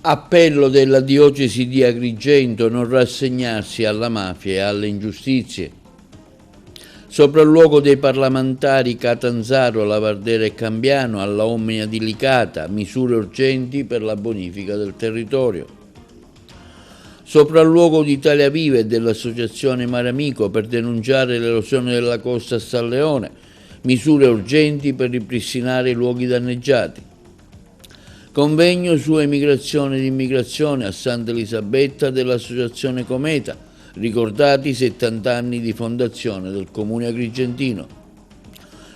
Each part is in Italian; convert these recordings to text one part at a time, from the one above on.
Appello della diocesi di Agrigento: non rassegnarsi alla mafia e alle ingiustizie. Sopralluogo dei parlamentari Catanzaro, Lavardera e Cambiano alla Omnia di Licata, misure urgenti per la bonifica del territorio. Sopralluogo di Italia Viva e dell'Associazione Mare Amico per denunciare l'erosione della costa a San Leone, misure urgenti per ripristinare i luoghi danneggiati. Convegno su emigrazione ed immigrazione a Santa Elisabetta dell'Associazione Cometa, ricordati i 70 anni di fondazione del Comune agrigentino.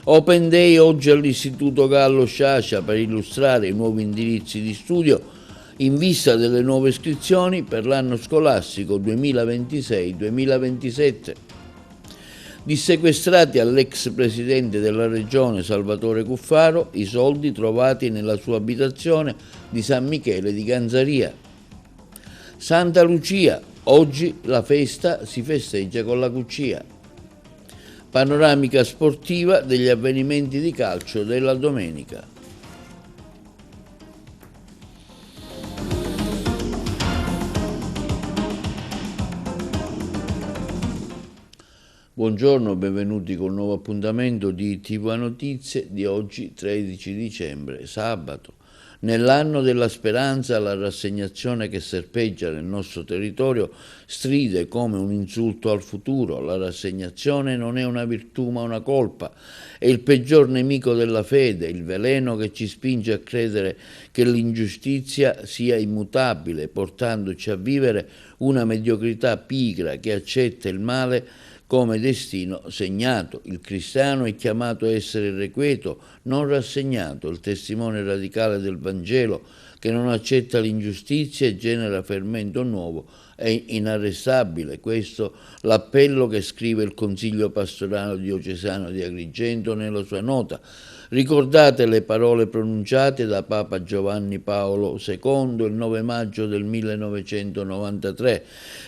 Open Day oggi all'Istituto Gallo Sciascia per illustrare i nuovi indirizzi di studio in vista delle nuove iscrizioni per l'anno scolastico 2026-2027. Dissequestrati all'ex presidente della regione Salvatore Cuffaro i soldi trovati nella sua abitazione di San Michele di Ganzaria. Santa Lucia, oggi la festa si festeggia con la Cuccia. Panoramica sportiva degli avvenimenti di calcio della domenica. Buongiorno, benvenuti col nuovo appuntamento di TV Notizie di oggi 13 dicembre, sabato. Nell'anno della speranza la rassegnazione che serpeggia nel nostro territorio stride come un insulto al futuro. La rassegnazione non è una virtù ma una colpa, è il peggior nemico della fede, il veleno che ci spinge a credere che l'ingiustizia sia immutabile, portandoci a vivere una mediocrità pigra che accetta il male come destino segnato. Il cristiano è chiamato a essere irrequieto, non rassegnato, il testimone radicale del Vangelo che non accetta l'ingiustizia e genera fermento nuovo è inarrestabile. Questo l'appello che scrive il Consiglio Pastorale Diocesano di Agrigento nella sua nota. Ricordate le parole pronunciate da Papa Giovanni Paolo II il 9 maggio del 1993.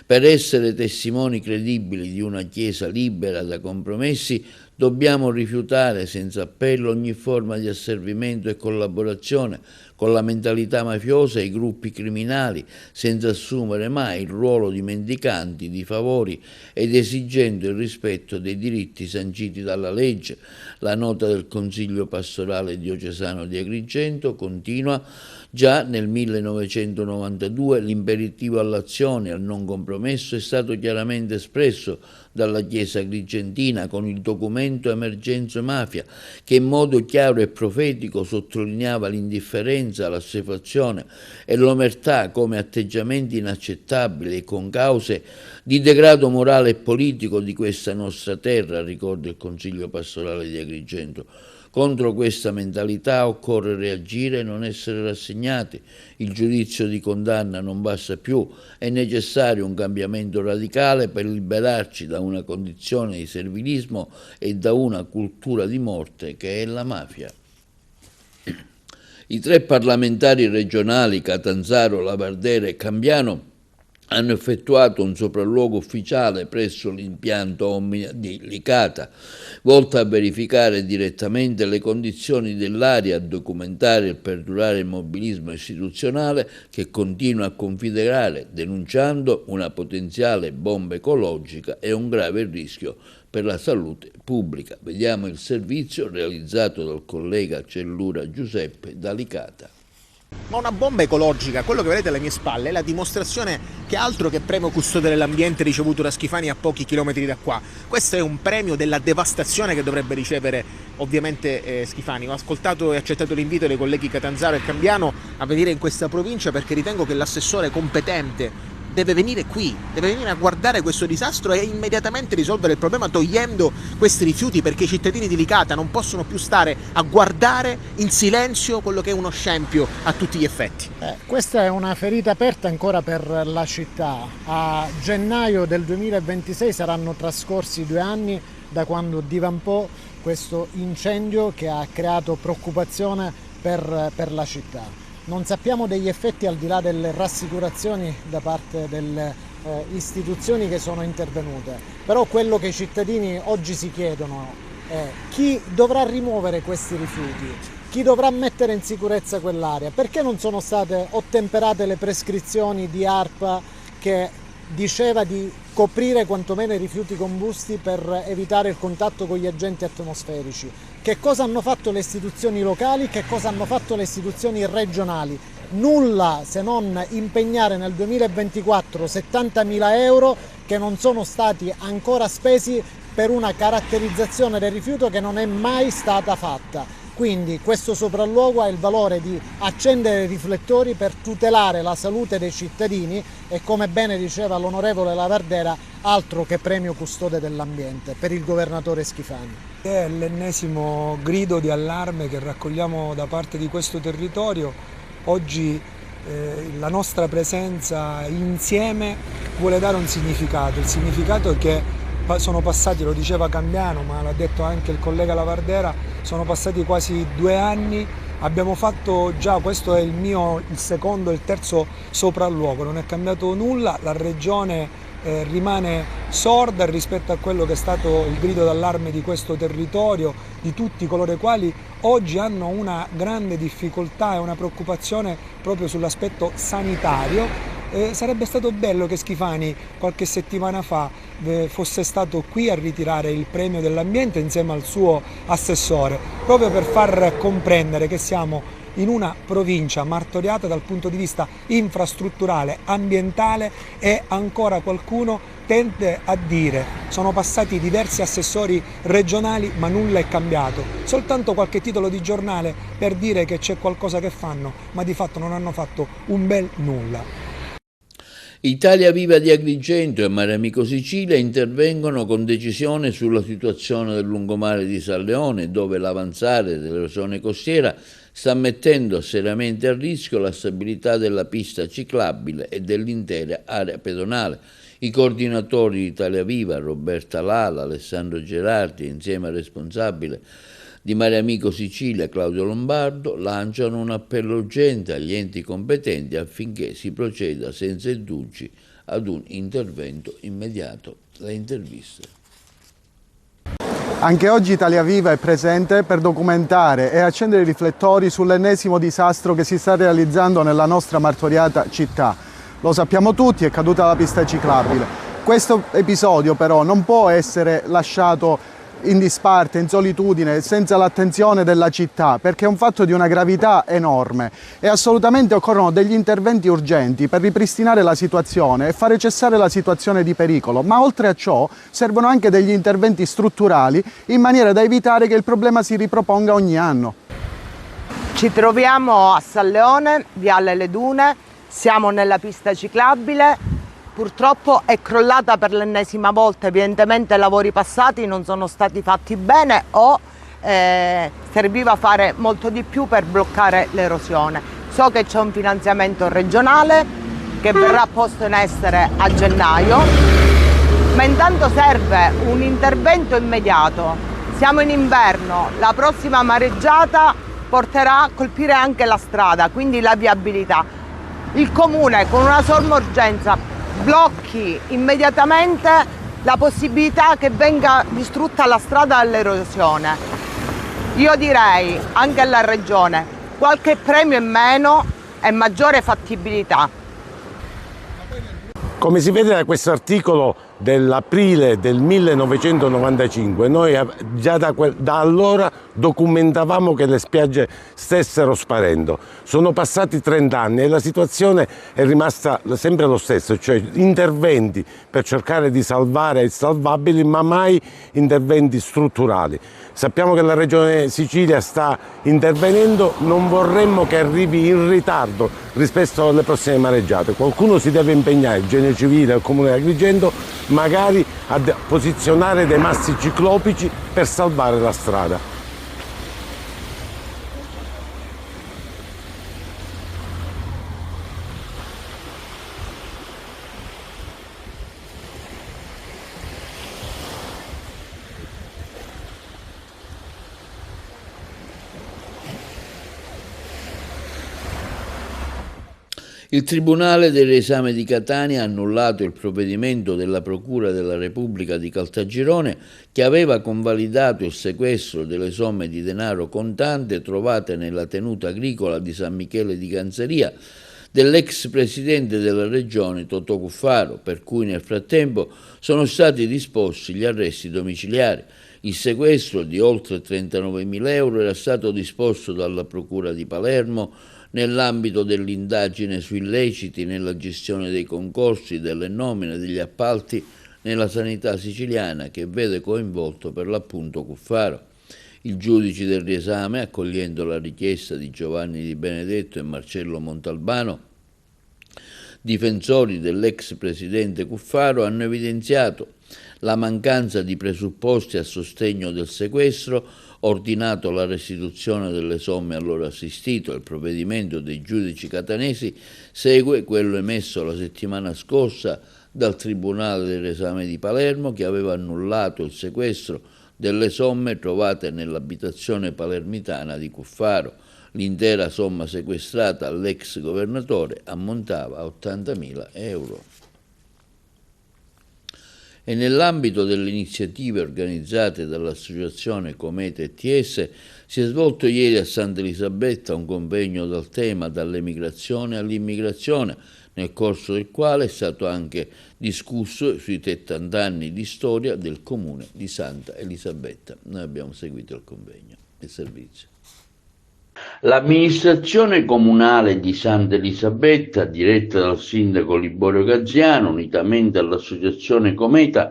Per essere testimoni credibili di una Chiesa libera da compromessi dobbiamo rifiutare senza appello ogni forma di asservimento e collaborazione con la mentalità mafiosa e i gruppi criminali, senza assumere mai il ruolo di mendicanti di favori ed esigendo il rispetto dei diritti sanciti dalla legge. La nota del Consiglio Pastorale Diocesano di Agrigento continua: già nel 1992 l'imperativo all'azione e al non compromesso è stato chiaramente espresso dalla Chiesa agrigentina con il documento Emergenza Mafia, che in modo chiaro e profetico sottolineava l'indifferenza, l'assuefazione e l'omertà come atteggiamenti inaccettabili e con cause di degrado morale e politico di questa nostra terra, ricorda il Consiglio Pastorale di Agrigento. Contro questa mentalità occorre reagire e non essere rassegnati. Il giudizio di condanna non basta più, è necessario un cambiamento radicale per liberarci da una condizione di servilismo e da una cultura di morte che è la mafia. I 3 parlamentari regionali, Catanzaro, Lavardera e Cambiano, hanno effettuato un sopralluogo ufficiale presso l'impianto Omnia di Licata, volto a verificare direttamente le condizioni dell'area, a documentare il perdurare immobilismo istituzionale che continua a configurare, denunciando una potenziale bomba ecologica e un grave rischio per la salute pubblica. Vediamo il servizio realizzato dal collega Cellura Giuseppe da Licata. Ma una bomba ecologica, quello che vedete alle mie spalle, è la dimostrazione che altro che premio custode dell'ambiente ricevuto da Schifani a pochi chilometri da qua. Questo è un premio della devastazione che dovrebbe ricevere ovviamente Schifani. Ho ascoltato e accettato l'invito dei colleghi Catanzaro e Cambiano a venire in questa provincia perché ritengo che l'assessore competente deve venire qui, deve venire a guardare questo disastro e immediatamente risolvere il problema togliendo questi rifiuti, perché i cittadini di Licata non possono più stare a guardare in silenzio quello che è uno scempio a tutti gli effetti. Questa è una ferita aperta ancora per la città. A gennaio del 2026 saranno trascorsi 2 anni da quando divampò questo incendio che ha creato preoccupazione per la città. Non sappiamo degli effetti al di là delle rassicurazioni da parte delle istituzioni che sono intervenute, però quello che i cittadini oggi si chiedono è chi dovrà rimuovere questi rifiuti, chi dovrà mettere in sicurezza quell'area, perché non sono state ottemperate le prescrizioni di ARPA che diceva di coprire quantomeno i rifiuti combusti per evitare il contatto con gli agenti atmosferici. Che cosa hanno fatto le istituzioni locali, che cosa hanno fatto le istituzioni regionali? Nulla, se non impegnare nel 2024 70.000 euro che non sono stati ancora spesi per una caratterizzazione del rifiuto che non è mai stata fatta. Quindi questo sopralluogo ha il valore di accendere i riflettori per tutelare la salute dei cittadini e, come bene diceva l'onorevole Lavardera, altro che premio custode dell'ambiente per il governatore Schifani. È l'ennesimo grido di allarme che raccogliamo da parte di questo territorio. Oggi la nostra presenza insieme vuole dare un significato. Il significato è che sono passati, lo diceva Candiano, ma l'ha detto anche il collega Lavardera, sono passati quasi 2 anni, abbiamo fatto già, questo è il secondo e il terzo sopralluogo, non è cambiato nulla, la Regione rimane sorda rispetto a quello che è stato il grido d'allarme di questo territorio, di tutti coloro i quali oggi hanno una grande difficoltà e una preoccupazione proprio sull'aspetto sanitario. Sarebbe stato bello che Schifani qualche settimana fa fosse stato qui a ritirare il premio dell'ambiente insieme al suo assessore, proprio per far comprendere che siamo in una provincia martoriata dal punto di vista infrastrutturale, ambientale, e ancora qualcuno tende a dire sono passati diversi assessori regionali ma nulla è cambiato, soltanto qualche titolo di giornale per dire che c'è qualcosa che fanno, ma di fatto non hanno fatto un bel nulla. Italia Viva di Agrigento e Mare Amico Sicilia intervengono con decisione sulla situazione del lungomare di San Leone, dove l'avanzare dell'erosione costiera sta mettendo seriamente a rischio la stabilità della pista ciclabile e dell'intera area pedonale. I coordinatori di Italia Viva, Roberta Lala, Alessandro Gerardi, insieme al responsabile di Mare Amico Sicilia, Claudio Lombardo, lanciano un appello urgente agli enti competenti affinché si proceda senza indugi ad un intervento immediato. Le interviste. Anche oggi Italia Viva è presente per documentare e accendere i riflettori sull'ennesimo disastro che si sta realizzando nella nostra martoriata città. Lo sappiamo tutti, è caduta la pista ciclabile. Questo episodio però non può essere lasciato in disparte, in solitudine, senza l'attenzione della città, perché è un fatto di una gravità enorme e assolutamente occorrono degli interventi urgenti per ripristinare la situazione e fare cessare la situazione di pericolo, ma oltre a ciò servono anche degli interventi strutturali in maniera da evitare che il problema si riproponga ogni anno. Ci troviamo a San Leone, Viale Le Dune, siamo nella pista ciclabile. Purtroppo è crollata per l'ennesima volta, evidentemente i lavori passati non sono stati fatti bene o serviva fare molto di più per bloccare l'erosione. So che c'è un finanziamento regionale che verrà posto in essere a gennaio, ma intanto serve un intervento immediato. Siamo in inverno, la prossima mareggiata porterà a colpire anche la strada, quindi la viabilità. Il Comune con una somma urgenza blocchi immediatamente la possibilità che venga distrutta la strada all'erosione. Io direi anche alla Regione qualche premio in meno e maggiore fattibilità. Come si vede da questo articolo dell'aprile del 1995, noi già da allora documentavamo che le spiagge stessero sparendo. Sono passati 30 anni e la situazione è rimasta sempre lo stesso, cioè interventi per cercare di salvare i salvabili, ma mai interventi strutturali. Sappiamo che la Regione Sicilia sta intervenendo, non vorremmo che arrivi in ritardo rispetto alle prossime mareggiate. Qualcuno si deve impegnare, il Genio Civile, il Comune di Agrigento, magari a posizionare dei massi ciclopici per salvare la strada. Il Tribunale del riesame di Catania ha annullato il provvedimento della Procura della Repubblica di Caltagirone che aveva convalidato il sequestro delle somme di denaro contante trovate nella tenuta agricola di San Michele di Ganzeria dell'ex presidente della regione Totò Cuffaro, per cui nel frattempo sono stati disposti gli arresti domiciliari. Il sequestro di oltre 39.000 euro era stato disposto dalla Procura di Palermo nell'ambito dell'indagine su illeciti nella gestione dei concorsi, delle nomine, degli appalti nella sanità siciliana, che vede coinvolto per l'appunto Cuffaro. I giudici del riesame, accogliendo la richiesta di Giovanni Di Benedetto e Marcello Montalbano, difensori dell'ex presidente Cuffaro, hanno evidenziato la mancanza di presupposti a sostegno del sequestro, ordinato la restituzione delle somme allora assistito. Il provvedimento dei giudici catanesi segue quello emesso la settimana scorsa dal Tribunale del riesame di Palermo, che aveva annullato il sequestro delle somme trovate nell'abitazione palermitana di Cuffaro. L'intera somma sequestrata all'ex governatore ammontava a 80.000 euro. E nell'ambito delle iniziative organizzate dall'associazione Cometa ETS si è svolto ieri a Santa Elisabetta un convegno dal tema Dall'emigrazione all'immigrazione, nel corso del quale è stato anche discusso sui 70 anni di storia del comune di Santa Elisabetta. Noi abbiamo seguito il convegno, il servizio. L'amministrazione comunale di Santa Elisabetta, diretta dal sindaco Liborio Gaziano, unitamente all'associazione Cometa,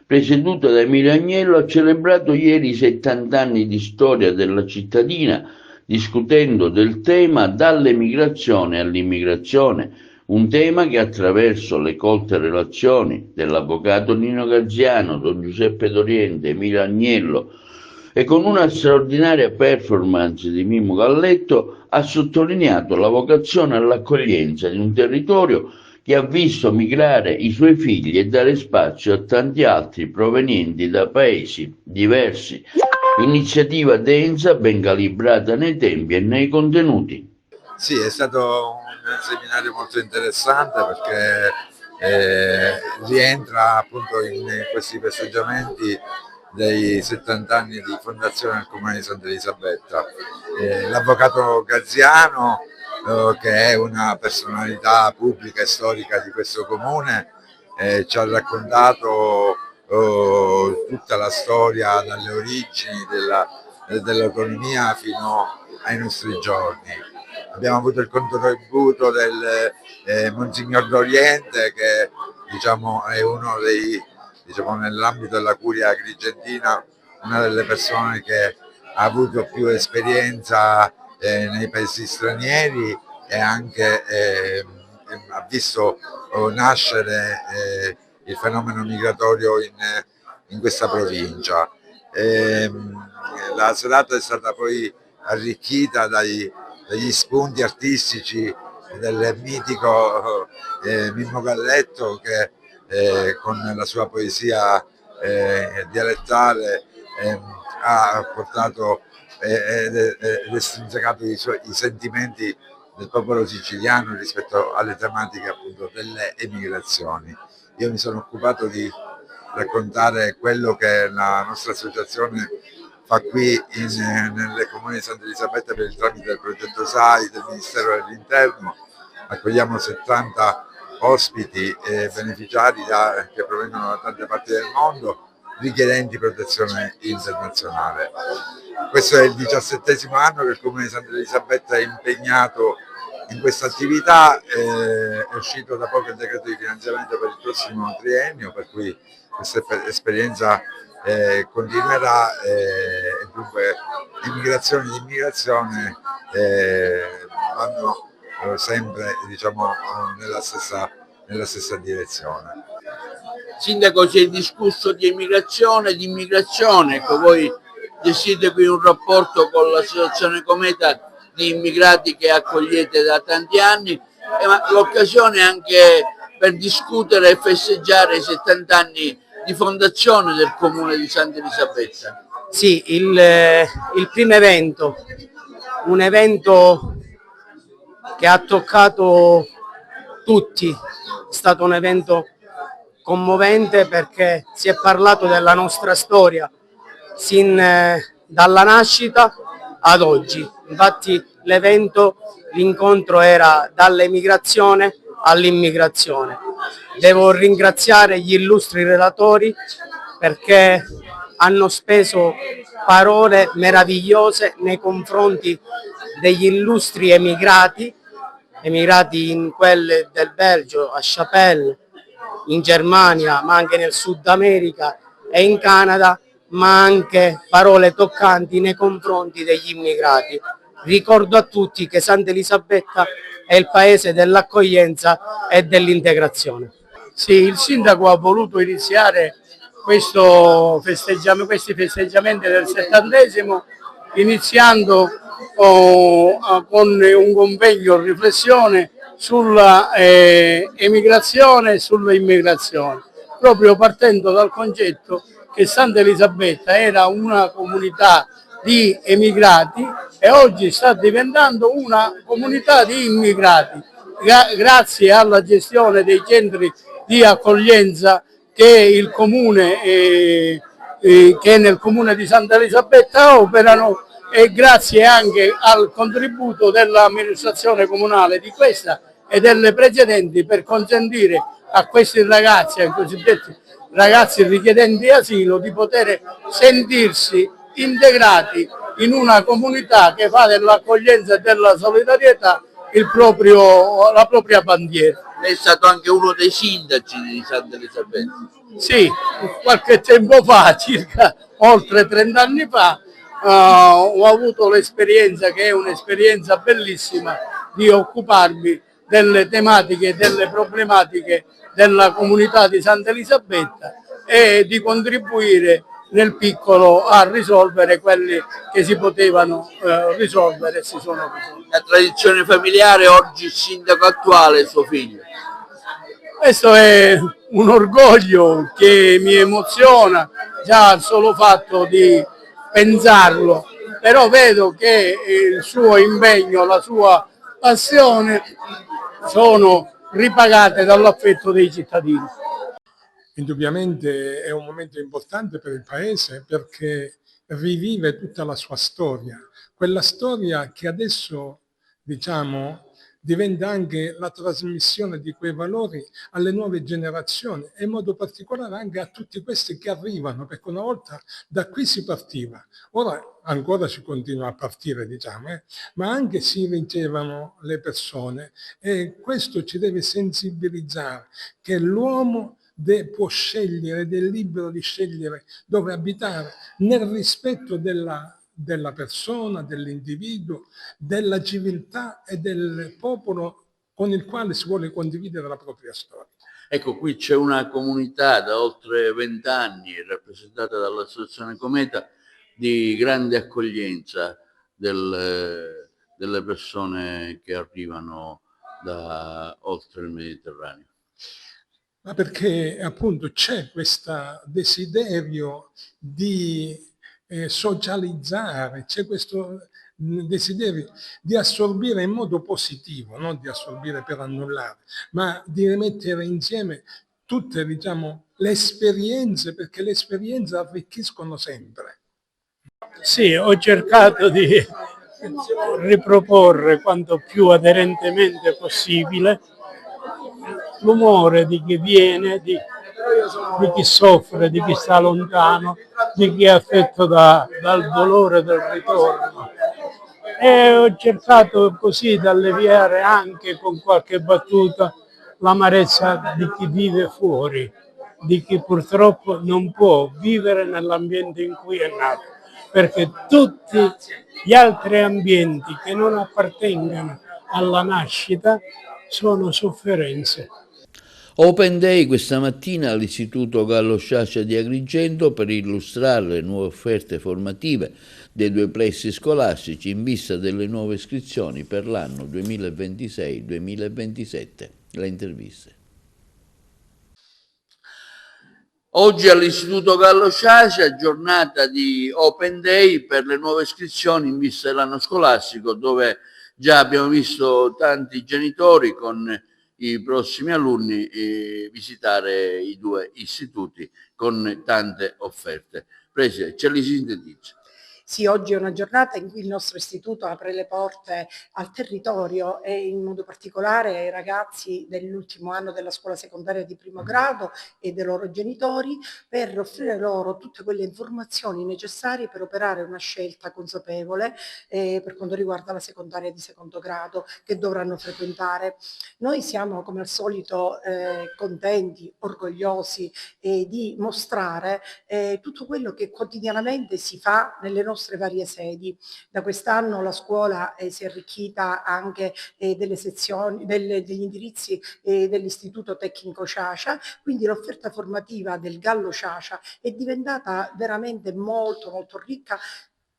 presieduta da Emilio Agnello, ha celebrato ieri i 70 anni di storia della cittadina, discutendo del tema Dall'emigrazione all'immigrazione, un tema che attraverso le colte relazioni dell'avvocato Nino Gaziano, Don Giuseppe Doriente, Emilio Agnello, e con una straordinaria performance di Mimmo Galletto ha sottolineato la vocazione all'accoglienza di un territorio che ha visto migrare i suoi figli e dare spazio a tanti altri provenienti da paesi diversi. Iniziativa densa, ben calibrata nei tempi e nei contenuti. Sì, è stato un seminario molto interessante perché rientra appunto in questi festeggiamenti dei 70 anni di fondazione del comune di Santa Elisabetta. L'avvocato Gaziano, che è una personalità pubblica e storica di questo comune, ci ha raccontato tutta la storia dalle origini dell'autonomia fino ai nostri giorni. Abbiamo avuto il contributo del Monsignor Doriente, che diciamo è uno dei, nell'ambito della curia agrigentina, una delle persone che ha avuto più esperienza nei paesi stranieri e anche ha visto nascere il fenomeno migratorio in questa provincia. La serata è stata poi arricchita dagli spunti artistici del mitico Mimmo Galletto, che con la sua poesia dialettale ha portato ed estrinsecato i sentimenti del popolo siciliano rispetto alle tematiche appunto delle emigrazioni. Io mi sono occupato di raccontare quello che la nostra associazione fa qui nel comune di Santa Elisabetta per il tramite del progetto SAI del Ministero dell'Interno. Accogliamo 70 ospiti e beneficiari che provengono da tante parti del mondo, richiedenti protezione internazionale. Questo è il 17° anno che il comune di Santa Elisabetta è impegnato in questa attività. È uscito da poco il decreto di finanziamento per il prossimo triennio, per cui questa esperienza continuerà e dunque immigrazione e immigrazione vanno sempre nella stessa direzione. Sindaco, si è discusso di emigrazione, di immigrazione, ecco, voi gestite qui un rapporto con l'associazione Cometa di immigrati che accogliete da tanti anni, ma l'occasione anche per discutere e festeggiare i 70 anni di fondazione del comune di Santa Elisabetta. Sì, il primo evento, un evento che ha toccato tutti. È stato un evento commovente perché si è parlato della nostra storia dalla nascita ad oggi. Infatti l'incontro era dall'emigrazione all'immigrazione. Devo ringraziare gli illustri relatori perché hanno speso parole meravigliose nei confronti degli illustri emigrati in quelle del Belgio, a Chapelle, in Germania, ma anche nel Sud America e in Canada, ma anche parole toccanti nei confronti degli immigrati. Ricordo a tutti che Santa Elisabetta è il paese dell'accoglienza e dell'integrazione. Sì, il sindaco ha voluto iniziare questi festeggiamenti del 70° iniziando con un convegno riflessione sulla emigrazione e sull'immigrazione, proprio partendo dal concetto che Santa Elisabetta era una comunità di emigrati e oggi sta diventando una comunità di immigrati, grazie alla gestione dei centri di accoglienza che il comune che nel comune di Santa Elisabetta operano, e grazie anche al contributo dell'amministrazione comunale di questa e delle precedenti, per consentire a questi ragazzi, ai cosiddetti ragazzi richiedenti asilo, di poter sentirsi integrati in una comunità che fa dell'accoglienza e della solidarietà la propria bandiera. Lei è stato anche uno dei sindaci di Santa Elisabetta. Sì, qualche tempo fa, circa oltre 30 anni fa, ho avuto l'esperienza, che è un'esperienza bellissima, di occuparmi delle tematiche e delle problematiche della comunità di Santa Elisabetta e di contribuire nel piccolo a risolvere quelli che si potevano risolvere e si sono risolti. La tradizione familiare, oggi il sindaco attuale è suo figlio. Questo è un orgoglio che mi emoziona già il solo fatto di pensarlo, però vedo che il suo impegno, la sua passione sono ripagate dall'affetto dei cittadini. Indubbiamente è un momento importante per il Paese perché rivive tutta la sua storia, quella storia che adesso, diciamo, diventa anche la trasmissione di quei valori alle nuove generazioni e in modo particolare anche a tutti questi che arrivano, perché una volta da qui si partiva, ora ancora si continua a partire, diciamo, ma anche si ricevono le persone, e questo ci deve sensibilizzare che l'uomo può scegliere ed è libero di scegliere dove abitare nel rispetto della persona, dell'individuo, della civiltà e del popolo con il quale si vuole condividere la propria storia. Ecco, qui c'è una comunità da oltre 20 anni, rappresentata dall'Associazione Cometa, di grande accoglienza delle persone che arrivano da oltre il Mediterraneo. Ma perché appunto c'è questo desiderio di socializzare, c'è questo desiderio di assorbire in modo positivo, non di assorbire per annullare, ma di rimettere insieme tutte, diciamo, le esperienze, perché le esperienze arricchiscono sempre. Sì, ho cercato di riproporre quanto più aderentemente possibile l'umore di chi viene, di chi soffre, di chi sta lontano, di chi è affetto dal dolore del ritorno. E ho cercato così di alleviare anche con qualche battuta l'amarezza di chi vive fuori, di chi purtroppo non può vivere nell'ambiente in cui è nato, perché tutti gli altri ambienti che non appartengono alla nascita sono sofferenze. Open Day questa mattina all'Istituto Gallo Sciascia di Agrigento per illustrare le nuove offerte formative dei due plessi scolastici in vista delle nuove iscrizioni per l'anno 2026-2027. Le interviste. Oggi all'Istituto Gallo Sciascia giornata di Open Day per le nuove iscrizioni in vista dell'anno scolastico, dove già abbiamo visto tanti genitori con i prossimi alunni visitare i due istituti con tante offerte. Presidente, ce li sintetizza. Sì, oggi è una giornata in cui il nostro istituto apre le porte al territorio e in modo particolare ai ragazzi dell'ultimo anno della scuola secondaria di primo grado e dei loro genitori, per offrire loro tutte quelle informazioni necessarie per operare una scelta consapevole per quanto riguarda la secondaria di secondo grado che dovranno frequentare. Noi siamo come al solito contenti, orgogliosi di mostrare tutto quello che quotidianamente si fa nelle nostre varie sedi. Da quest'anno la scuola si è arricchita anche delle sezioni, degli indirizzi dell'Istituto Tecnico Ciacia, quindi l'offerta formativa del Gallo Ciacia è diventata veramente molto molto ricca,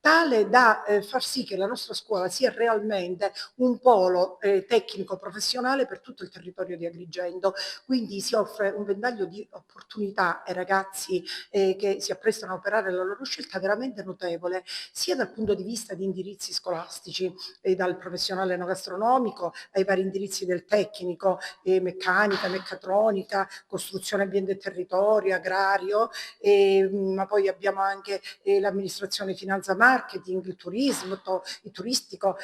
tale da far sì che la nostra scuola sia realmente un polo tecnico professionale per tutto il territorio di Agrigento, quindi si offre un ventaglio di opportunità ai ragazzi che si apprestano a operare la loro scelta veramente notevole, sia dal punto di vista di indirizzi scolastici, dal professionale enogastronomico ai vari indirizzi del tecnico, meccanica, meccatronica, costruzione ambiente e territorio, agrario, ma poi abbiamo anche l'amministrazione finanza marketing, il turismo, il turistico,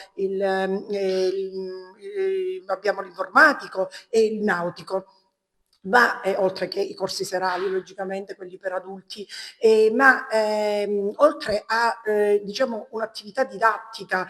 abbiamo l'informatico e il nautico. Ma oltre che i corsi serali, logicamente quelli per adulti, oltre a diciamo un'attività didattica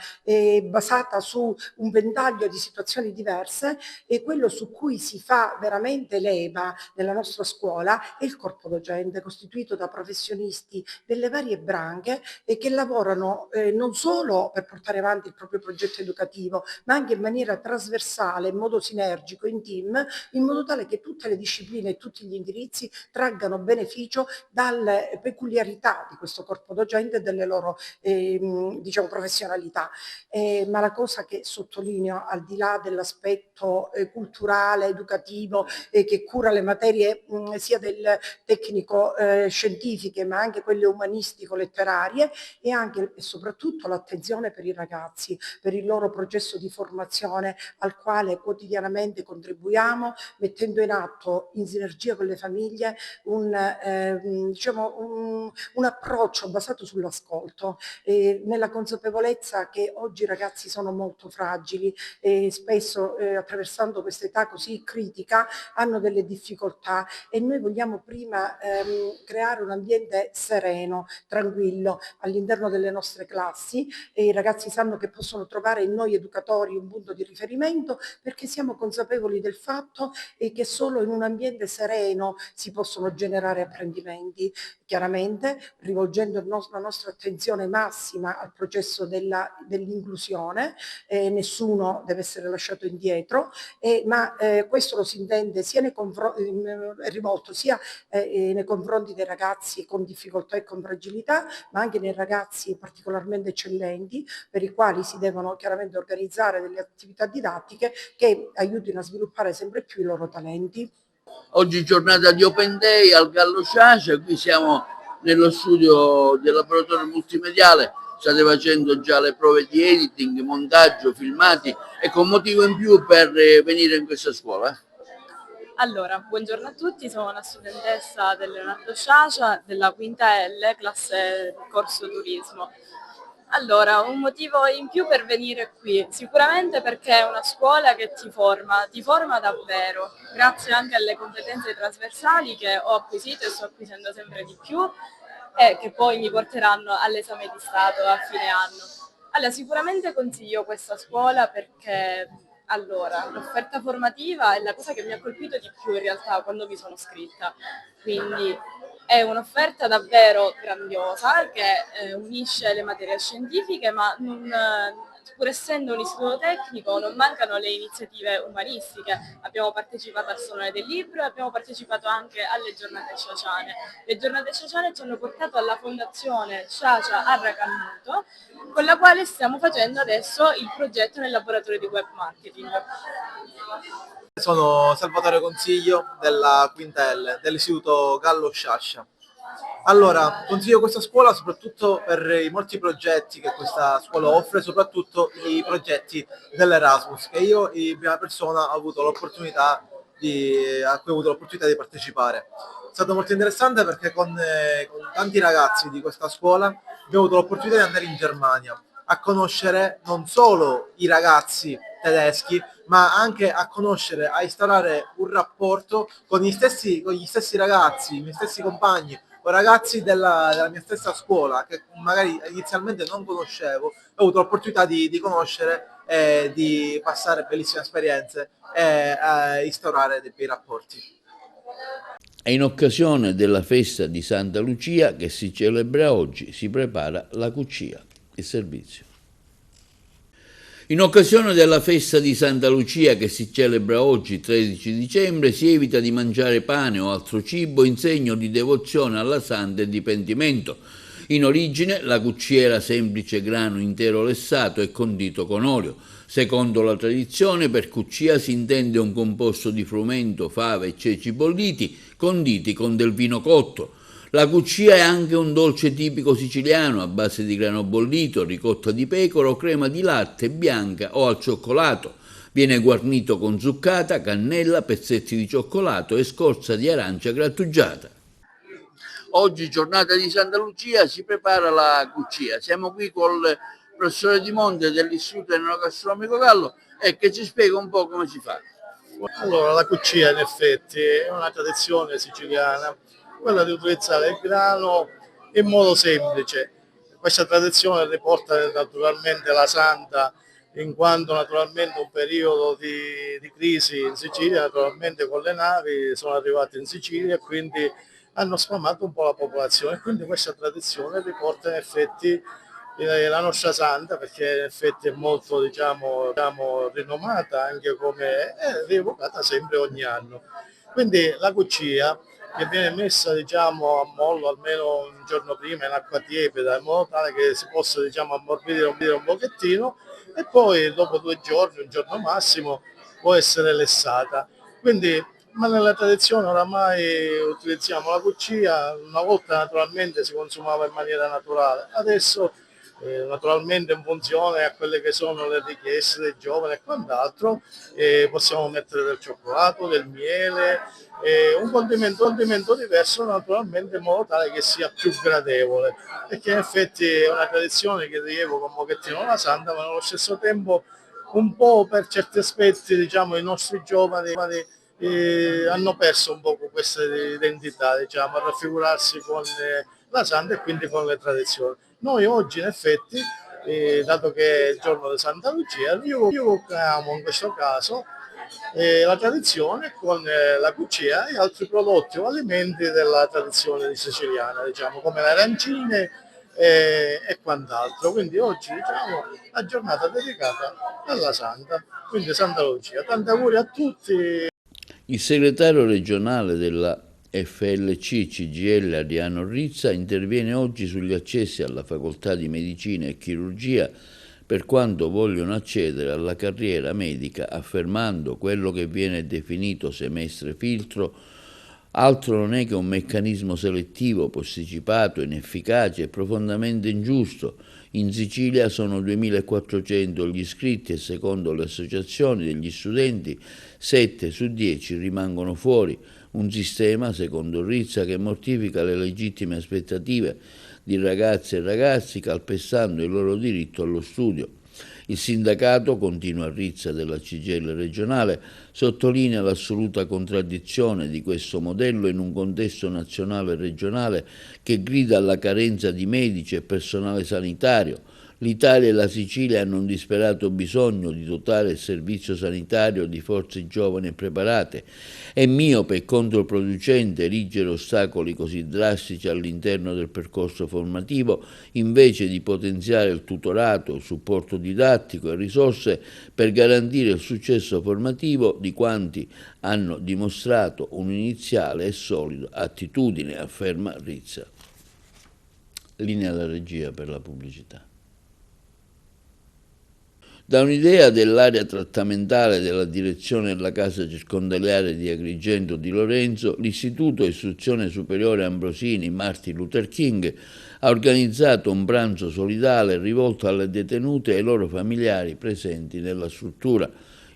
basata su un ventaglio di situazioni diverse, e quello su cui si fa veramente leva nella nostra scuola è il corpo docente, costituito da professionisti delle varie branche che lavorano non solo per portare avanti il proprio progetto educativo, ma anche in maniera trasversale, in modo sinergico, in team, in modo tale che tutte le discipline e tutti gli indirizzi traggano beneficio dalle peculiarità di questo corpo docente e delle loro diciamo, professionalità. Ma la cosa che sottolineo, al di là dell'aspetto culturale, educativo, che cura le materie sia del tecnico scientifiche, ma anche quelle umanistico-letterarie, e anche e soprattutto l'attenzione per i ragazzi, per il loro processo di formazione al quale quotidianamente contribuiamo, mettendo in atto in sinergia con le famiglie un approccio basato sull'ascolto, nella consapevolezza che oggi i ragazzi sono molto fragili e spesso attraversando questa età così critica hanno delle difficoltà, e noi vogliamo prima creare un ambiente sereno, tranquillo all'interno delle nostre classi, e i ragazzi sanno che possono trovare in noi educatori un punto di riferimento, perché siamo consapevoli del fatto che solo in un ambiente sereno si possono generare apprendimenti, chiaramente rivolgendo la nostra attenzione massima al processo dell'inclusione, nessuno deve essere lasciato indietro, ma questo lo si intende sia rivolto sia nei confronti dei ragazzi con difficoltà e con fragilità, ma anche nei ragazzi particolarmente eccellenti, per i quali si devono chiaramente organizzare delle attività didattiche che aiutino a sviluppare sempre più i loro talenti. Oggi giornata di Open Day al Gallo Ciacia, qui siamo nello studio del laboratorio multimediale, state facendo già le prove di editing, montaggio, filmati, e con motivo in più per venire in questa scuola. Allora, buongiorno a tutti, sono una studentessa del Leonardo Sciascia della quinta L, classe corso turismo. Allora, un motivo in più per venire qui, sicuramente perché è una scuola che ti forma davvero, grazie anche alle competenze trasversali che ho acquisito e sto acquisendo sempre di più e che poi mi porteranno all'esame di Stato a fine anno. Allora, sicuramente consiglio questa scuola perché allora, l'offerta formativa è la cosa che mi ha colpito di più in realtà quando mi sono iscritta, quindi è un'offerta davvero grandiosa che unisce le materie scientifiche, ma pur essendo un istituto tecnico non mancano le iniziative umanistiche. Abbiamo partecipato al Salone del Libro e abbiamo partecipato anche alle giornate sciaciane. Le giornate sciaciane ci hanno portato alla fondazione Sciascia a Racannuto, con la quale stiamo facendo adesso il progetto nel laboratorio di web marketing. Sono Salvatore Consiglio della quinta L dell'istituto Gallo Sciascia. Allora, consiglio questa scuola soprattutto per i molti progetti che questa scuola offre, soprattutto i progetti dell'Erasmus, che io in prima persona ho avuto l'opportunità a cui ho avuto l'opportunità di partecipare. È stato molto interessante perché con tanti ragazzi di questa scuola abbiamo avuto l'opportunità di andare in Germania a conoscere non solo i ragazzi tedeschi, ma anche a conoscere, a instaurare un rapporto con gli stessi ragazzi, i miei stessi compagni o ragazzi della mia stessa scuola che magari inizialmente non conoscevo. Ho avuto l'opportunità di conoscere e di passare bellissime esperienze e instaurare dei bei rapporti. E in occasione della festa di Santa Lucia che si celebra oggi si prepara la cuccia, il servizio. In occasione della festa di Santa Lucia che si celebra oggi, 13 dicembre, si evita di mangiare pane o altro cibo in segno di devozione alla santa e di pentimento. In origine la cuccia era semplice grano intero lessato e condito con olio. Secondo la tradizione, per cuccia si intende un composto di frumento, fave e ceci bolliti, conditi con del vino cotto. La cuccia è anche un dolce tipico siciliano a base di grano bollito, ricotta di pecora o crema di latte bianca o al cioccolato. Viene guarnito con zuccata, cannella, pezzetti di cioccolato e scorza di arancia grattugiata. Oggi, giornata di Santa Lucia, si prepara la cuccia. Siamo qui col professore Di Monte dell'Istituto Enogastronomico Gallo e che ci spiega un po' come si fa. Allora, la cuccia in effetti è una tradizione siciliana, quella di utilizzare il grano in modo semplice. Questa tradizione riporta naturalmente la santa, in quanto naturalmente un periodo di crisi in Sicilia, naturalmente con le navi sono arrivate in Sicilia e quindi hanno sfamato un po' la popolazione. Quindi questa tradizione riporta in effetti la nostra santa, perché in effetti è molto diciamo rinomata, anche come è rievocata sempre ogni anno. Quindi la cuccia che viene messa diciamo a mollo almeno un giorno prima in acqua tiepida, in modo tale che si possa diciamo ammorbidire un pochettino, e poi dopo 2 giorni, un giorno massimo, può essere lessata. Quindi, ma nella tradizione oramai utilizziamo la cuccia. Una volta naturalmente si consumava in maniera naturale, adesso naturalmente in funzione a quelle che sono le richieste dei giovani e quant'altro, possiamo mettere del cioccolato, del miele, un condimento diverso naturalmente, in modo tale che sia più gradevole, perché in effetti è una tradizione che rievoca un pochettino la santa, ma nello stesso tempo un po' per certi aspetti diciamo i nostri giovani hanno perso un po' questa identità, diciamo, a raffigurarsi con la santa e quindi con le tradizioni. Noi oggi in effetti, dato che è il giorno di Santa Lucia, rievochiamo in questo caso la tradizione con la cuccia e altri prodotti o alimenti della tradizione siciliana, diciamo, come le arancine e quant'altro. Quindi oggi diciamo la giornata dedicata alla Santa, quindi Santa Lucia. Tanti auguri a tutti. Il segretario regionale della FLC CGIL Adriano Rizza interviene oggi sugli accessi alla facoltà di medicina e chirurgia per quanto vogliono accedere alla carriera medica, affermando quello che viene definito semestre filtro altro non è che un meccanismo selettivo posticipato, inefficace e profondamente ingiusto. In Sicilia sono 2.400 gli iscritti e secondo le associazioni degli studenti 7 su 10 rimangono fuori. Un sistema, secondo Rizza, che mortifica le legittime aspettative di ragazze e ragazzi calpestando il loro diritto allo studio. Il sindacato, continua Rizza della CGIL regionale, sottolinea l'assoluta contraddizione di questo modello in un contesto nazionale e regionale che grida alla carenza di medici e personale sanitario. L'Italia e la Sicilia hanno un disperato bisogno di dotare il servizio sanitario di forze giovani e preparate. È miope e controproducente erigere ostacoli così drastici all'interno del percorso formativo invece di potenziare il tutorato, il supporto didattico e risorse per garantire il successo formativo di quanti hanno dimostrato un'iniziale e solida attitudine, afferma Rizza. Linea alla regia per la pubblicità. Da un'idea dell'area trattamentale della direzione della Casa Circondariale di Agrigento di Lorenzo, l'Istituto Istruzione Superiore Ambrosini Martin Luther King ha organizzato un pranzo solidale rivolto alle detenute e ai loro familiari presenti nella struttura.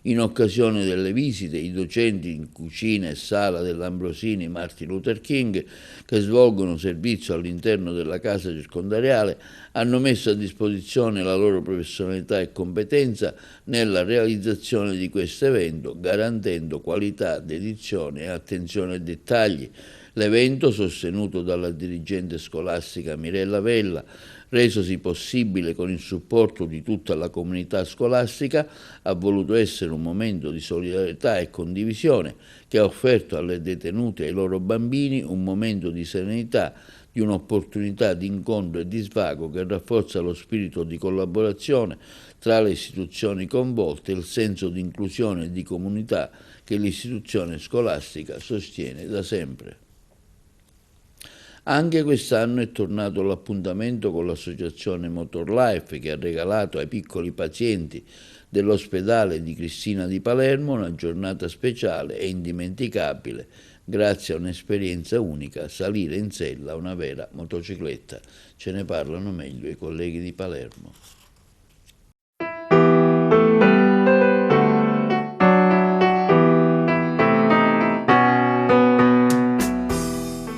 In occasione delle visite, i docenti in cucina e sala dell'Ambrosini Martin Luther King, che svolgono servizio all'interno della casa circondariale, hanno messo a disposizione la loro professionalità e competenza nella realizzazione di questo evento, garantendo qualità, dedizione e attenzione ai dettagli. L'evento, sostenuto dalla dirigente scolastica Mirella Vella, resosi possibile con il supporto di tutta la comunità scolastica, ha voluto essere un momento di solidarietà e condivisione che ha offerto alle detenute e ai loro bambini un momento di serenità, di un'opportunità di incontro e di svago che rafforza lo spirito di collaborazione tra le istituzioni coinvolte e il senso di inclusione e di comunità che l'istituzione scolastica sostiene da sempre. Anche quest'anno è tornato l'appuntamento con l'associazione Motor Life, che ha regalato ai piccoli pazienti dell'ospedale di Cristina di Palermo una giornata speciale e indimenticabile, grazie a un'esperienza unica, salire in sella a una vera motocicletta. Ce ne parlano meglio i colleghi di Palermo.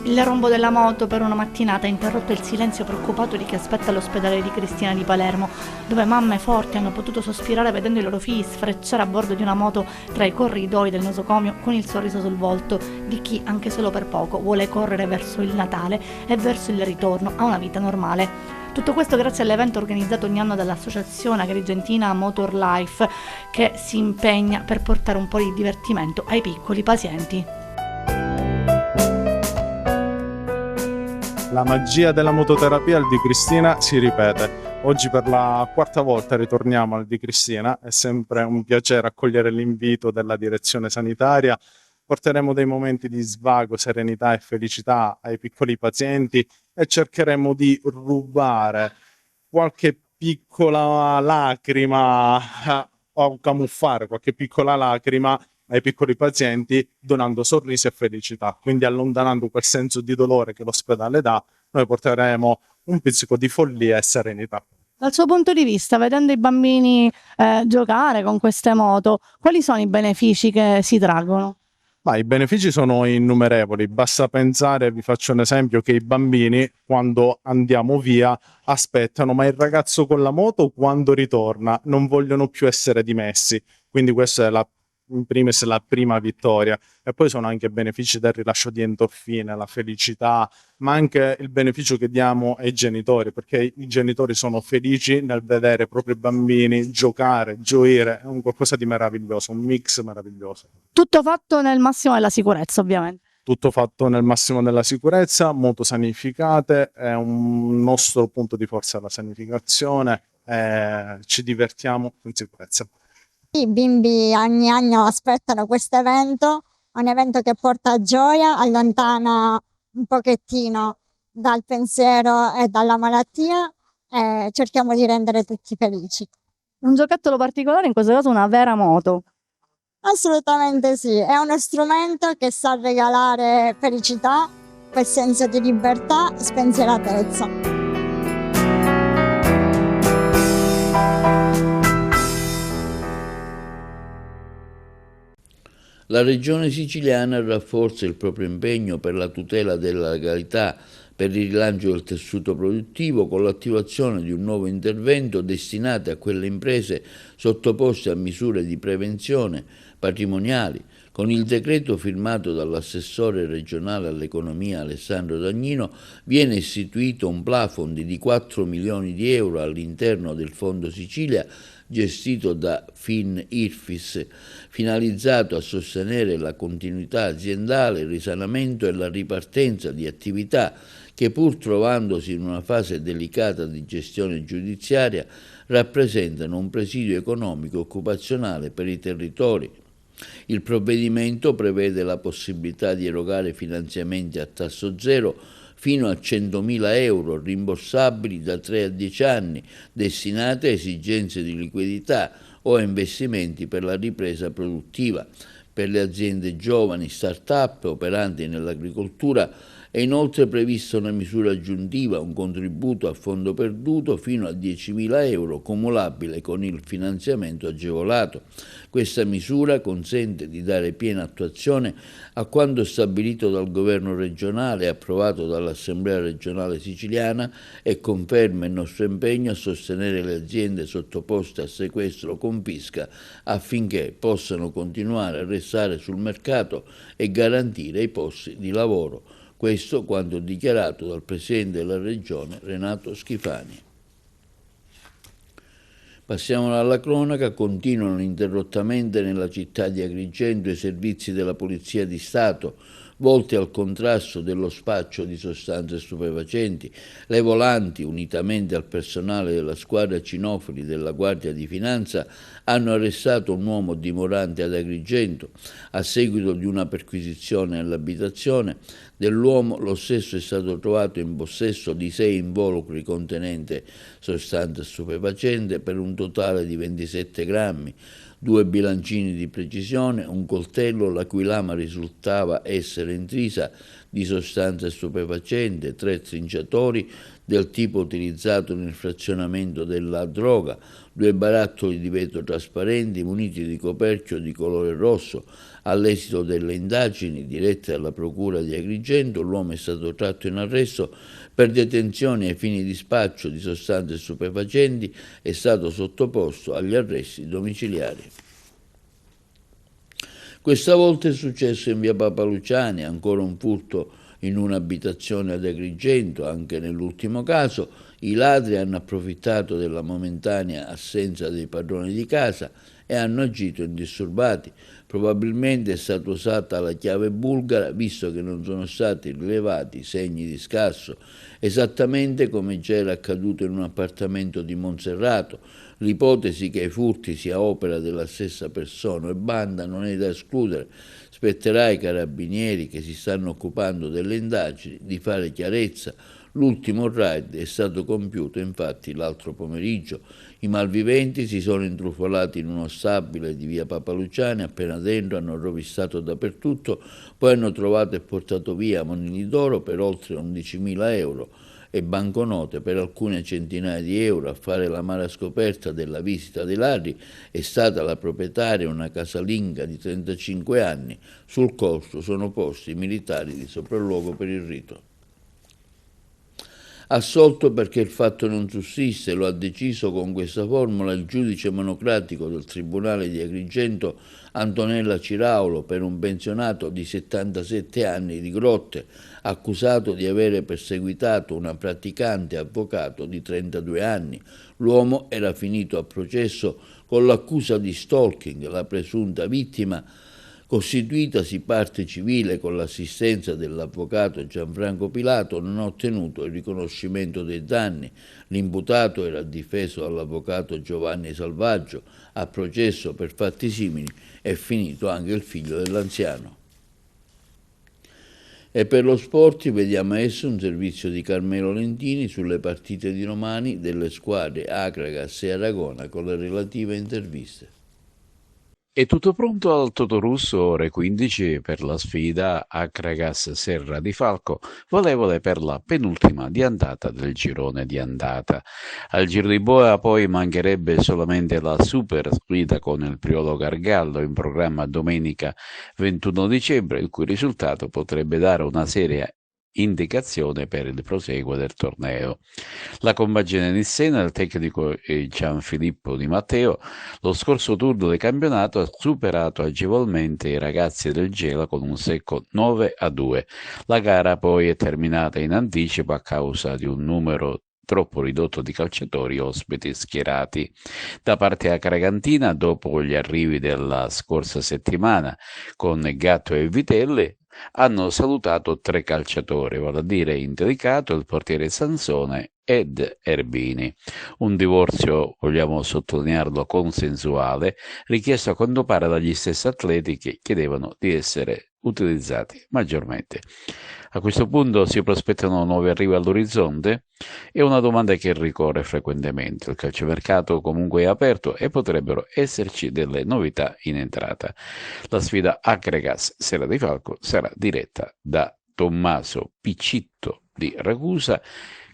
Il rombo della moto per una mattinata ha interrotto il silenzio preoccupato di chi aspetta all'ospedale di Cristina di Palermo, dove mamme forti hanno potuto sospirare vedendo i loro figli sfrecciare a bordo di una moto tra i corridoi del nosocomio con il sorriso sul volto di chi, anche solo per poco, vuole correre verso il Natale e verso il ritorno a una vita normale. Tutto questo grazie all'evento organizzato ogni anno dall'associazione agrigentina Motor Life, che si impegna per portare un po' di divertimento ai piccoli pazienti. La magia della mototerapia al di Cristina si ripete. Oggi per la quarta volta ritorniamo al di Cristina, è sempre un piacere accogliere l'invito della direzione sanitaria. Porteremo dei momenti di svago, serenità e felicità ai piccoli pazienti e cercheremo di rubare qualche piccola lacrima o camuffare qualche piccola lacrima ai piccoli pazienti, donando sorrisi e felicità. Quindi allontanando quel senso di dolore che l'ospedale dà, noi porteremo un pizzico di follia e serenità. Dal suo punto di vista, vedendo i bambini giocare con queste moto, quali sono i benefici che si traggono? Ma i benefici sono innumerevoli, basta pensare, vi faccio un esempio, che i bambini quando andiamo via aspettano, ma il ragazzo con la moto quando ritorna non vogliono più essere dimessi, quindi questa è in primis la prima vittoria, e poi sono anche benefici del rilascio di endorfine, la felicità, ma anche il beneficio che diamo ai genitori, perché i genitori sono felici nel vedere i propri bambini giocare, gioire, è un qualcosa di meraviglioso, un mix meraviglioso. Tutto fatto nel massimo della sicurezza, ovviamente. Tutto fatto nel massimo della sicurezza, moto sanificate, è un nostro punto di forza la sanificazione, ci divertiamo in sicurezza. I bimbi ogni anno aspettano questo evento, un evento che porta gioia, allontana un pochettino dal pensiero e dalla malattia e cerchiamo di rendere tutti felici. Un giocattolo particolare, in questo caso una vera moto. Assolutamente sì, è uno strumento che sa regalare felicità, quel senso di libertà e spensieratezza. La Regione siciliana rafforza il proprio impegno per la tutela della legalità, per il rilancio del tessuto produttivo, con l'attivazione di un nuovo intervento destinato a quelle imprese sottoposte a misure di prevenzione patrimoniali. Con il decreto firmato dall'assessore regionale all'economia Alessandro Dagnino viene istituito un plafond di 4 milioni di euro all'interno del Fondo Sicilia, gestito da FIN-IRFIS, finalizzato a sostenere la continuità aziendale, il risanamento e la ripartenza di attività che, pur trovandosi in una fase delicata di gestione giudiziaria, rappresentano un presidio economico e occupazionale per i territori. Il provvedimento prevede la possibilità di erogare finanziamenti a tasso zero fino a 100.000 euro rimborsabili da 3 a 10 anni, destinate a esigenze di liquidità o a investimenti per la ripresa produttiva. Per le aziende giovani, start-up operanti nell'agricoltura è inoltre prevista una misura aggiuntiva, un contributo a fondo perduto fino a 10.000 euro cumulabile con il finanziamento agevolato. Questa misura consente di dare piena attuazione a quanto stabilito dal governo regionale e approvato dall'Assemblea regionale siciliana e conferma il nostro impegno a sostenere le aziende sottoposte a sequestro o confisca affinché possano continuare a restare sul mercato e garantire i posti di lavoro. Questo quanto dichiarato dal Presidente della Regione Renato Schifani. Passiamo alla cronaca. Continuano ininterrottamente nella città di Agrigento i servizi della Polizia di Stato volti al contrasto dello spaccio di sostanze stupefacenti. Le volanti, unitamente al personale della squadra cinofili della Guardia di Finanza, hanno arrestato un uomo dimorante ad Agrigento. A seguito di una perquisizione all'abitazione dell'uomo, lo stesso è stato trovato in possesso di 6 involucri contenenti sostanze stupefacente per un totale di 27 grammi, 2 bilancini di precisione, un coltello la cui lama risultava essere intrisa di sostanze stupefacente, 3 trinciatori del tipo utilizzato nel frazionamento della droga, 2 barattoli di vetro trasparenti muniti di coperchio di colore rosso. All'esito delle indagini dirette alla Procura di Agrigento, l'uomo è stato tratto in arresto per detenzione ai fini di spaccio di sostanze stupefacenti e è stato sottoposto agli arresti domiciliari. Questa volta è successo in via Papa Luciani, ancora un furto in un'abitazione ad Agrigento. Anche nell'ultimo caso i ladri hanno approfittato della momentanea assenza dei padroni di casa e hanno agito indisturbati. Probabilmente è stata usata la chiave bulgara, visto che non sono stati rilevati segni di scasso, esattamente come già era accaduto in un appartamento di Monserrato. L'ipotesi che i furti sia opera della stessa persona e banda non è da escludere. Spetterà ai carabinieri che si stanno occupando delle indagini di fare chiarezza. L'ultimo raid è stato compiuto infatti l'altro pomeriggio. I malviventi si sono intrufolati in uno stabile di via Papa Luciani, appena dentro hanno rovistato dappertutto, poi hanno trovato e portato via monili d'oro per oltre 11.000 euro e banconote per alcune centinaia di euro. A fare l'amara scoperta della visita dei ladri è stata la proprietaria, una casalinga di 35 anni. Sul costo sono posti i militari di sopralluogo per il rito. Assolto perché il fatto non sussiste, lo ha deciso con questa formula il giudice monocratico del Tribunale di Agrigento Antonella Ciraulo per un pensionato di 77 anni di Grotte, accusato di avere perseguitato una praticante avvocato di 32 anni. L'uomo era finito a processo con l'accusa di stalking. La presunta vittima, costituitasi parte civile con l'assistenza dell'avvocato Gianfranco Pilato, non ha ottenuto il riconoscimento dei danni. L'imputato era difeso dall'avvocato Giovanni Salvaggio. A processo per fatti simili è finito anche il figlio dell'anziano. E per lo sport vediamo adesso un servizio di Carmelo Lentini sulle partite di domani delle squadre Akragas e Aragona con le relative interviste. È tutto pronto al Totorusso, ore 15, per la sfida Akragas Serra di Falco, valevole per la penultima di andata del girone di andata. Al Giro di Boa poi mancherebbe solamente la super sfida con il Priolo Gargallo in programma domenica 21 dicembre, il cui risultato potrebbe dare una seria indicazione per il proseguo del torneo. La compagine nissena del tecnico Gianfilippo Di Matteo lo scorso turno del campionato ha superato agevolmente i ragazzi del Gela con un secco 9-2. La gara poi è terminata in anticipo a causa di un numero troppo ridotto di calciatori ospiti schierati. Da parte akragantina, dopo gli arrivi della scorsa settimana con Gatto e Vitelli, hanno salutato 3 calciatori, vale a dire Indelicato, il portiere Sansone ed Erbini. Un divorzio, vogliamo sottolinearlo, consensuale, richiesto a quanto pare dagli stessi atleti che chiedevano di essere utilizzati maggiormente. A questo punto si prospettano nuovi arrivi all'orizzonte? È una domanda che ricorre frequentemente. Il calciomercato comunque è aperto e potrebbero esserci delle novità in entrata. La sfida Acregas Serra di Falco sarà diretta da Tommaso Piccitto di Ragusa,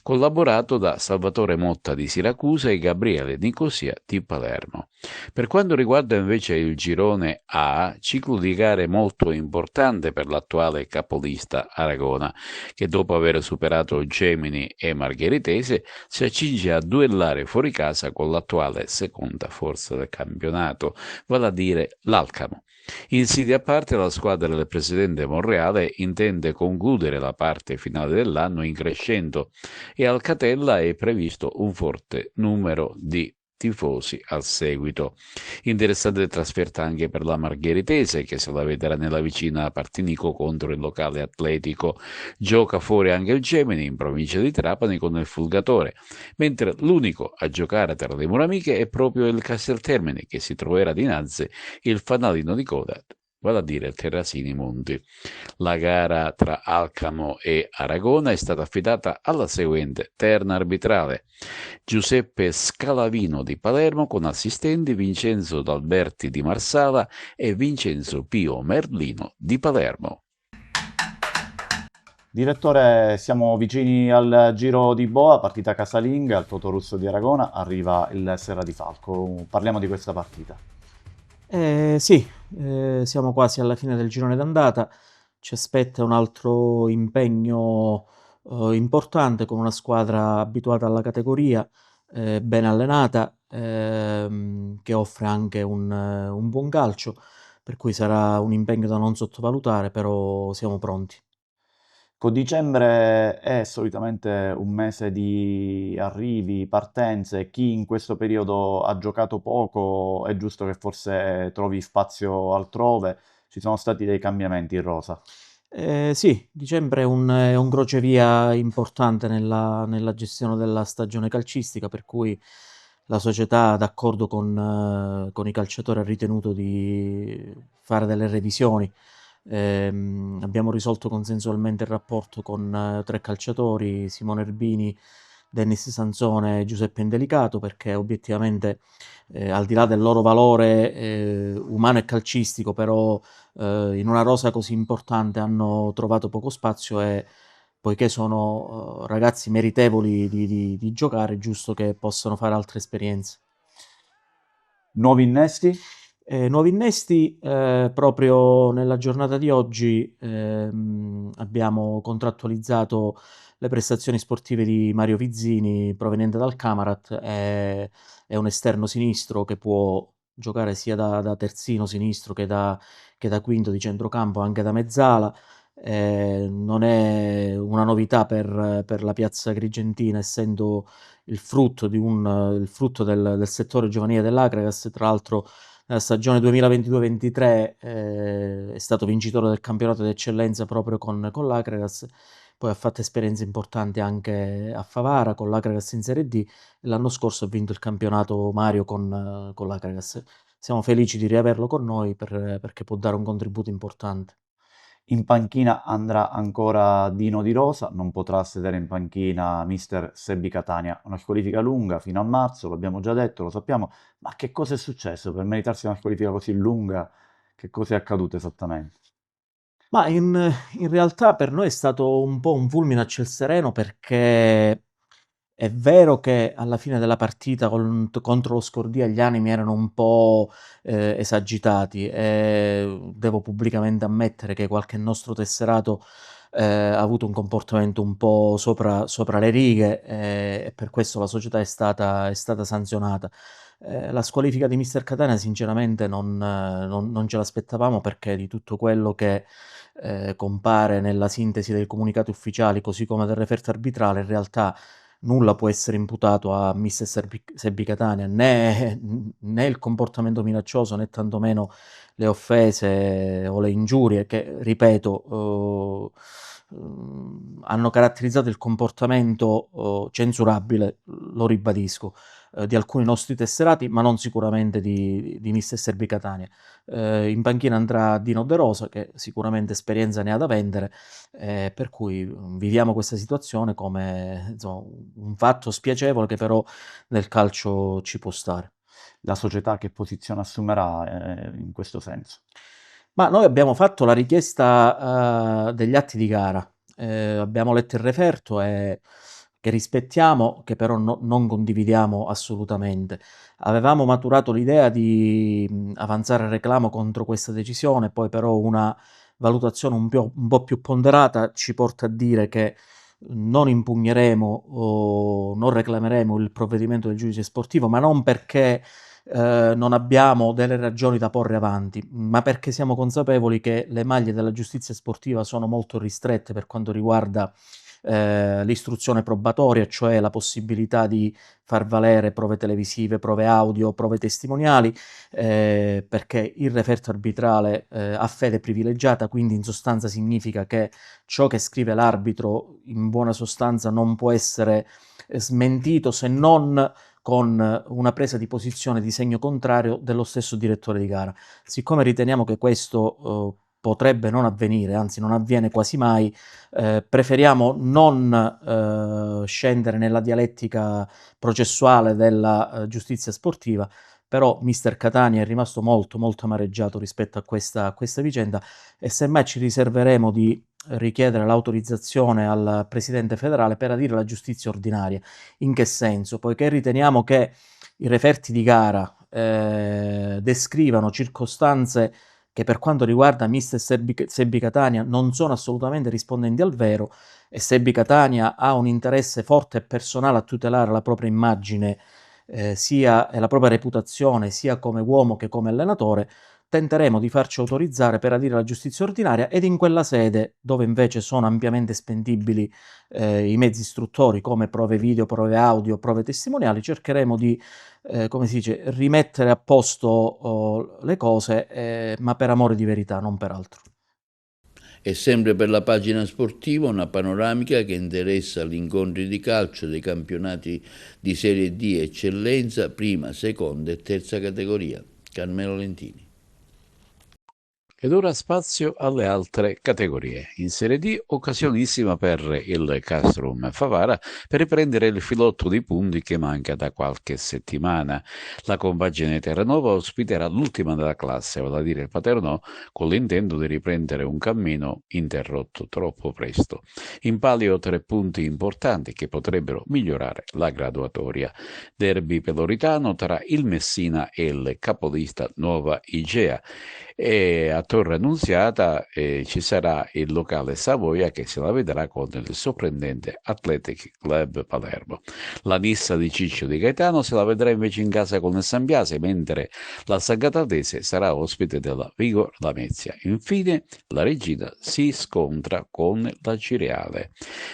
collaborato da Salvatore Motta di Siracusa e Gabriele Nicosia di Palermo. Per quanto riguarda invece il girone A, ciclo di gare molto importante per l'attuale capolista Aragona, che dopo aver superato Gemini e Margheritese si accinge a duellare fuori casa con l'attuale seconda forza del campionato, vale a dire l'Alcamo. Insidia a parte, la squadra del presidente Monreale intende concludere la parte finale dell'anno in crescendo e al Catella è previsto un forte numero di tifosi al seguito. Interessante trasferta anche per la Margheritese, che se la vedrà nella vicina Partinico contro il locale Atletico. Gioca fuori anche il Gemini in provincia di Trapani con il Fulgatore, mentre l'unico a giocare tra le mura amiche è proprio il Casteltermine, che si troverà dinanzi il fanalino di coda, vale a dire Terrasini Monti. La gara tra Alcamo e Aragona è stata affidata alla seguente terna arbitrale: Giuseppe Scalavino di Palermo con assistenti Vincenzo D'Alberti di Marsala e Vincenzo Pio Merlino di Palermo. Direttore, siamo vicini al Giro di Boa, partita casalinga, al Totorusso di Aragona, arriva il Serra di Falco. Parliamo di questa partita. Sì, siamo quasi alla fine del girone d'andata, ci aspetta un altro impegno importante con una squadra abituata alla categoria, ben allenata, che offre anche un buon calcio, per cui sarà un impegno da non sottovalutare, però siamo pronti. Dicembre è solitamente un mese di arrivi, partenze. Chi in questo periodo ha giocato poco è giusto che forse trovi spazio altrove. Ci sono stati dei cambiamenti in rosa. Sì, dicembre è un crocevia importante nella gestione della stagione calcistica, per cui la società, d'accordo con i calciatori, ha ritenuto di fare delle revisioni. Abbiamo risolto consensualmente il rapporto con 3 calciatori: Simone Erbini, Dennis Sansone e Giuseppe Indelicato, perché obiettivamente al di là del loro valore umano e calcistico, però in una rosa così importante hanno trovato poco spazio e poiché sono ragazzi meritevoli di giocare, è giusto che possano fare altre esperienze. Nuovi innesti? Nuovi innesti, proprio nella giornata di oggi abbiamo contrattualizzato le prestazioni sportive di Mario Vizzini, proveniente dal Camarat. È un esterno sinistro che può giocare sia da terzino sinistro che da quinto di centrocampo, anche da mezzala. Non è una novità per la piazza Grigentina, essendo il frutto del settore giovanile dell'Acregas. Tra l'altro nella stagione 2022-23 è stato vincitore del campionato d'eccellenza proprio con l'Acregas, poi ha fatto esperienze importanti anche a Favara con l'Acregas in Serie D, e l'anno scorso ha vinto il campionato Mario con l'Acregas. Siamo felici di riaverlo con noi perché può dare un contributo importante. In panchina andrà ancora Dino Di Rosa, non potrà sedere in panchina mister Sebbi Catania. Una squalifica lunga fino a marzo, l'abbiamo già detto, lo sappiamo, ma che cosa è successo per meritarsi una squalifica così lunga? Che cosa è accaduto esattamente? Ma in realtà per noi è stato un po' un fulmine a ciel sereno, perché è vero che alla fine della partita contro lo Scordia gli animi erano un po' esagitati, e devo pubblicamente ammettere che qualche nostro tesserato ha avuto un comportamento un po' sopra le righe, e per questo la società è stata sanzionata. La squalifica di mister Catania sinceramente non ce l'aspettavamo, perché di tutto quello che compare nella sintesi dei comunicati ufficiali, così come del referto arbitrale, in realtà nulla può essere imputato a mister Sebbi Catania, né il comportamento minaccioso, né tantomeno le offese o le ingiurie che, ripeto, hanno caratterizzato il comportamento censurabile, lo ribadisco, di alcuni nostri tesserati, ma non sicuramente di mister Serbi Catania. In panchina andrà Dino De Rosa, che sicuramente esperienza ne ha da vendere, per cui viviamo questa situazione come insomma, un fatto spiacevole che però nel calcio ci può stare. La società che posizione assumerà in questo senso? Ma noi abbiamo fatto la richiesta degli atti di gara, abbiamo letto il referto che rispettiamo, che però non condividiamo assolutamente. Avevamo maturato l'idea di avanzare il reclamo contro questa decisione, poi però una valutazione un po' più ponderata ci porta a dire che non impugneremo o non reclameremo il provvedimento del giudice sportivo, ma non perché non abbiamo delle ragioni da porre avanti, ma perché siamo consapevoli che le maglie della giustizia sportiva sono molto ristrette per quanto riguarda l'istruzione probatoria, cioè la possibilità di far valere prove televisive, prove audio, prove testimoniali, perché il referto arbitrale ha fede privilegiata, quindi in sostanza significa che ciò che scrive l'arbitro in buona sostanza non può essere smentito se non con una presa di posizione di segno contrario dello stesso direttore di gara. Siccome riteniamo che questo potrebbe non avvenire, anzi non avviene quasi mai, preferiamo non scendere nella dialettica processuale della giustizia sportiva, però mister Catania è rimasto molto amareggiato rispetto a questa vicenda e semmai ci riserveremo di richiedere l'autorizzazione al Presidente federale per adire la giustizia ordinaria. In che senso? Poiché riteniamo che i referti di gara descrivano circostanze che per quanto riguarda mister Sebbi Catania non sono assolutamente rispondenti al vero e Sebbi Catania ha un interesse forte e personale a tutelare la propria immagine sia e la propria reputazione sia come uomo che come allenatore, tenteremo di farci autorizzare per adire la giustizia ordinaria ed in quella sede, dove invece sono ampiamente spendibili i mezzi istruttori come prove video, prove audio, prove testimoniali, cercheremo di, come si dice, rimettere a posto le cose, ma per amore di verità, non per altro. E sempre per la pagina sportiva una panoramica che interessa gli incontri di calcio dei campionati di Serie D Eccellenza, prima, seconda e terza categoria. Carmelo Lentini. Ed ora spazio alle altre categorie. In Serie D, occasionissima per il Castrum Favara per riprendere il filotto di punti che manca da qualche settimana. La compagine Terranova ospiterà l'ultima della classe, vale a dire il Paternò, con l'intento di riprendere un cammino interrotto troppo presto. In palio 3 punti importanti che potrebbero migliorare la graduatoria. Derby peloritano tra il Messina e il capolista Nuova Igea. E a Torre Annunziata ci sarà il locale Savoia che se la vedrà con il sorprendente Athletic Club Palermo. La Nissa di Ciccio Di Gaetano se la vedrà invece in casa con il Sambiase, mentre la Sangataldese sarà ospite della Vigor Lamezia. Infine la Regina si scontra con la Cireale.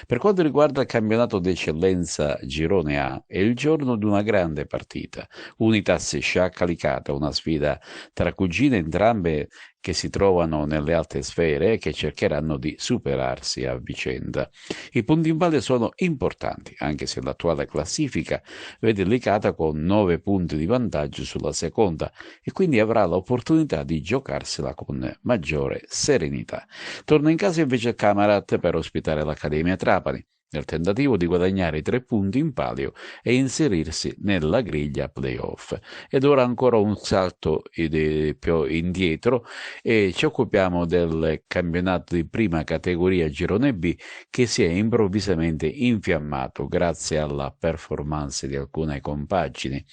Per quanto riguarda il campionato d'eccellenza Girone A, è il giorno di una grande partita. Unitas Sciacca Licata, una sfida tra cugine entrambe che si trovano nelle alte sfere e che cercheranno di superarsi a vicenda. I punti in ballo sono importanti, anche se l'attuale classifica vede Licata con 9 punti di vantaggio sulla seconda e quindi avrà l'opportunità di giocarsela con maggiore serenità. Torna in casa invece il Camarat per ospitare l'Accademia Trapani, nel tentativo di guadagnare i 3 punti in palio e inserirsi nella griglia playoff. Ed ora ancora un salto più indietro e ci occupiamo del campionato di prima categoria Girone B che si è improvvisamente infiammato grazie alla performance di alcune compagini.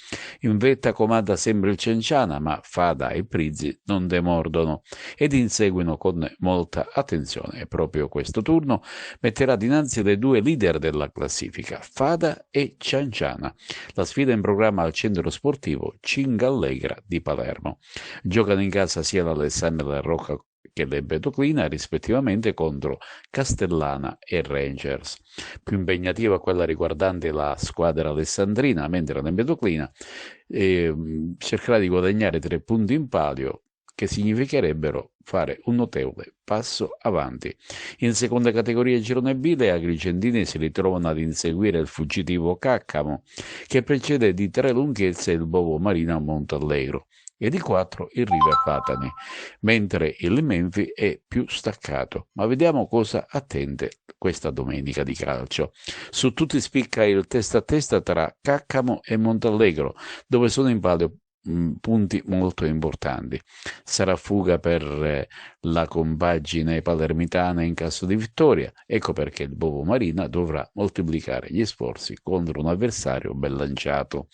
In vetta comanda sempre il Cenciana, ma Fada e Prizzi non demordono ed inseguono con molta attenzione. E proprio questo turno metterà dinanzi le due leader della classifica, Fada e Cianciana. La sfida in programma al centro sportivo Cingallegra di Palermo. Giocano in casa sia l'Alessandria La Rocca che l'Empedoclina, rispettivamente contro Castellana e Rangers. Più impegnativa quella riguardante la squadra alessandrina, mentre l'Empedoclina cercherà di guadagnare 3 punti in palio che significherebbero fare un notevole passo avanti. In seconda categoria girone B le agrigentine si ritrovano ad inseguire il fuggitivo Caccamo, che precede di 3 lunghezze il Bovo Marino a Montallegro e di 4 il River Patani, mentre il Menfi è più staccato. Ma vediamo cosa attende questa domenica di calcio. Su tutti spicca il testa a testa tra Caccamo e Montallegro, dove sono in palio punti molto importanti. Sarà fuga per la compagine palermitana in caso di vittoria. Ecco perché il Bovo Marina dovrà moltiplicare gli sforzi contro un avversario ben lanciato.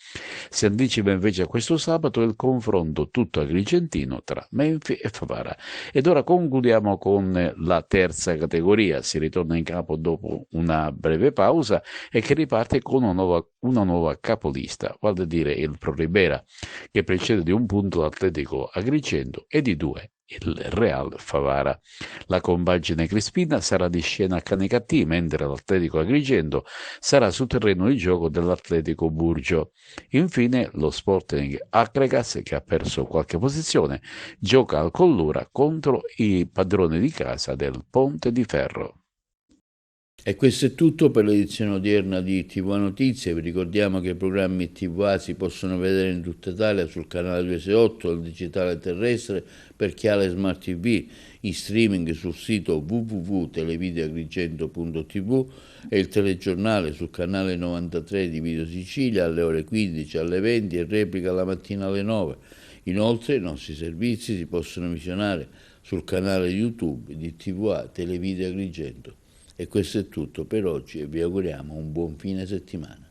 Si anticipa invece a questo sabato il confronto tutto agrigentino tra Menfi e Favara. Ed ora concludiamo con la terza categoria. Si ritorna in campo dopo una breve pausa e che riparte con una nuova capolista, vale a dire il Pro Ribera, che precede di 1 punto l'Atletico Agrigento e di 2 il Real Favara. La compagine crispina sarà di scena a Canicattì, mentre l'Atletico Agrigento sarà sul terreno di gioco dell'Atletico Burgio. Infine lo Sporting Acregas, che ha perso qualche posizione, gioca al Collura contro i padroni di casa del Ponte di Ferro. E questo è tutto per l'edizione odierna di TV Notizie. Vi ricordiamo che i programmi TVA si possono vedere in tutta Italia sul canale 268, il digitale terrestre per chi ha le Smart TV, in streaming sul sito www.televideoagrigento.tv e il telegiornale sul canale 93 di Video Sicilia alle ore 15, alle 20 e replica la mattina alle 9. Inoltre i nostri servizi si possono visionare sul canale YouTube di TVA Televideo Agrigento. E questo è tutto per oggi e vi auguriamo un buon fine settimana.